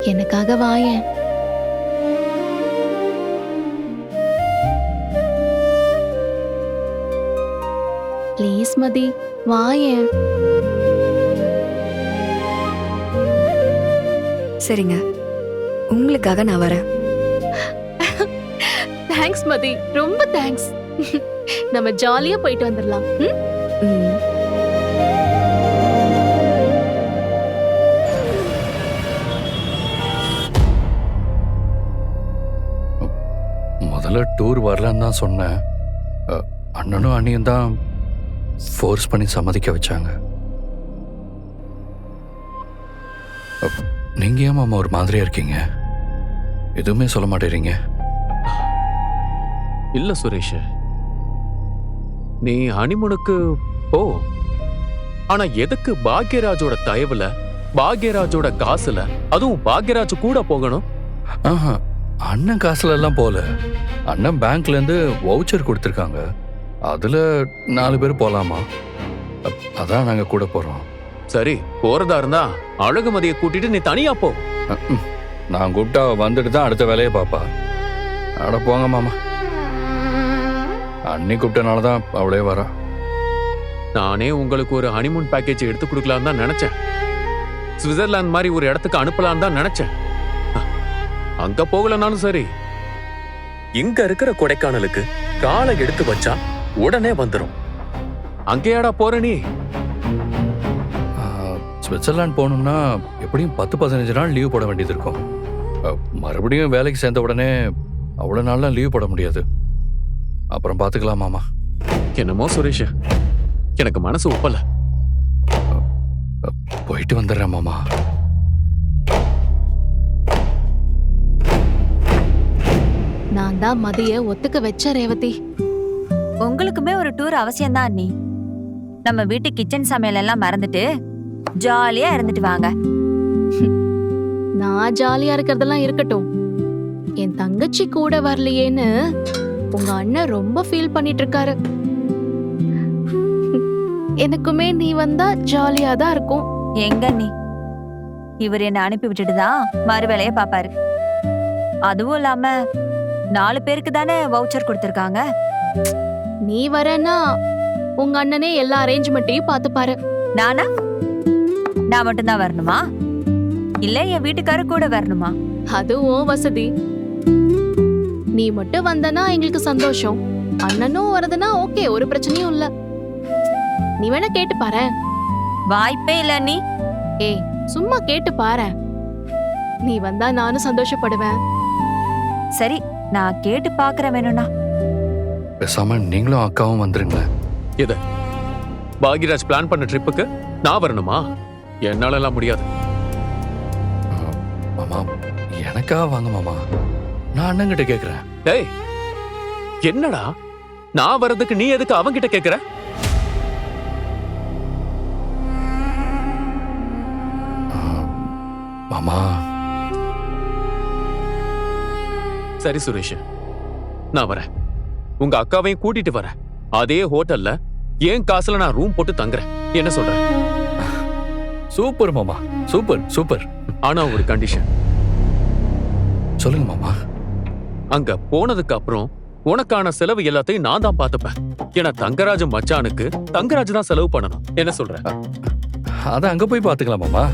எனக்காக வாயேன். ப்ளீஸ் மதி, வாயேன். சரிங்க, உங்களுக்காக நான் வரேன். தேங்க்ஸ் மதி, ரொம்ப தேங்க்ஸ். நம்ம ஜாலியா போயிட்டு வந்துடலாம். ம். முதல்ல டூர் வரலன்னு தான் சொன்னேன். அண்ணனும் அண்ணியும் தான் ஃபோர்ஸ் பண்ணி சம்மதிக்க வச்சாங்க. நீங்க ஏன் மாமா ஒரு மாதிரியா இருக்கீங்க? எதுவுமே சொல்ல மாட்டேறீங்க. இல்ல சுரேஷ், நீ ஹனிமூனுக்கு போ. ஆனா எதுக்கு பாக்யராஜோட தயவுல, பாக்யராஜோட காசுல, அதுவும் பாக்யராஜ் கூட போகணும்? ஆஹா, அண்ணன் காசுல எல்லாம் போல. அண்ணன் பேங்க்ல இருந்து வவுச்சர் கொடுத்துருக்காங்க. அதுல 4 பேர் போலாமா? அதான் நாங்க கூட போறோம். சரி, போறதா இருந்தா அழகுமதியை கூட்டிட்டு நீ தனியா போ. நான் கூப்பிட்டா வந்துட்டு தான் அடுத்த வேலையை பாப்பா. அட போங்க மாமா. அண்ணி கூப்பிட்டனால தான் அவளே வரா. நானே உங்களுக்கு ஒரு ஹனிமூன் பேக்கேஜ் எடுத்து கொடுக்கலாம் தான் நினைச்சேன். சுவிட்சர்லாந்து மாதிரி ஒரு இடத்துக்கு அனுப்பலாம் தான் நினைச்சேன். அங்க போகலனாலும் சரி, இங்க இருக்கிற கொடைக்கானலுக்கு காலை எடுத்து வச்சா உடனே வந்துரும். அங்கேயாடா போற நீ? சுவிட்சர்லாந்து போகணும்னா எப்படியும் 10-15 நாள் லீவ் போட வேண்டியது இருக்கும். மறுபடியும் வேலைக்கு சேர்ந்த உடனே அவ்வளோ நாள்லாம் லீவ் போட முடியாது. அப்புறம் பார்த்துக்கலாம் மாமா. என்னமோ சுரேஷ், எனக்கு மனசு ஒப்பல. போயிட்டு வந்துடுறேன் மாமா. நான் தான் மதிய ஒத்துக்க வச்ச ரேவதி. உங்களுக்குமே ஒரு டூர் அவசியம்தான் அண்ணி. நம்ம வீட்டு கிச்சன் சமையல் எல்லாம் மறந்துட்டு ஜாலியா இருந்துட்டு வாங்க. நான் ஜாலியா இருக்கிறதெல்லாம் இருக்கட்டும், என் தங்கச்சி கூட வரலையேன்னு உங்க அண்ணன் ரொம்ப ஃபீல் பண்ணிட்டு இருக்காரு. எனக்குமே நீ வந்தா ஜாலியா தான் இருக்கும். எங்க அண்ணி, இவர் என்ன அனுப்பி விட்டுட்டு தான் மறு வேலையை பாப்பாரு. அதுவும் இல்லாம 4 பேருக்கு தானே வவுச்சர் கொடுத்திருக்காங்க. நீ வரேன்னா உங்க அண்ணனே எல்லா அரேஞ்ச்மெண்ட்டையும் பார்த்துப்பாரு. நானா? நான் மட்டும்தான் வரணுமா? இல்ல என் வீட்டுக்காரு கூட வரணுமா? அதுவும் வசதி. நீ மட்டும் வந்தனா எங்களுக்கு சந்தோஷம். அண்ணனும் வரதுன்னா ஓகே, ஒரு பிரச்சனையும் இல்ல. நீ வேணா கேட்டு பாரு. வாய்ப்பே இல்ல அண்ணி. ஏய், சும்மா கேட்டு பாரு. நீ வந்தா நானும் சந்தோஷப்படுவேன். சரி, நான் கேட்டு பாக்குறேன். வேணும்னா பேசாம நீங்களும் அக்காவும் வந்துருங்களேன். எது? பாக்யராஜ் பிளான் பண்ண ட்ரிப்புக்கு நான் வரணுமா? என்னால எல்லாம் முடியாது. மாமா, எனக்காக வாங்க மாமா. நான் அண்ணங்கிட்ட கேக்குறேன். டேய், என்னடா நான் வர்றதுக்கு நீ எதுக்கு அவங்கிட்ட கேக்குற? மாமா, சரி சுரேஷ், நான் வரேன். உங்க அக்காவையும் கூட்டிட்டு வரேன். அதே ஹோட்டல்ல ஏன் காசுல நான் ரூம் போட்டு தங்குறேன். என்ன சொல்ற? சூப்பர் மாமா, சூப்பர் சூப்பர். ஆனா ஒரு கண்டிஷன். சொல்லுங்க மாமா. அங்க போனதுக்கு அப்புறம் உனக்கான செலவு எல்லாத்தையும் நான் தான் பார்த்துப்பேன். ஏன்னா தங்கராஜ் மச்சானுக்கு தங்கராஜ் தான் செலவு பண்ணணும். என்ன சொல்ற? அத அங்க போய் பாத்துக்கலாம் மாமா.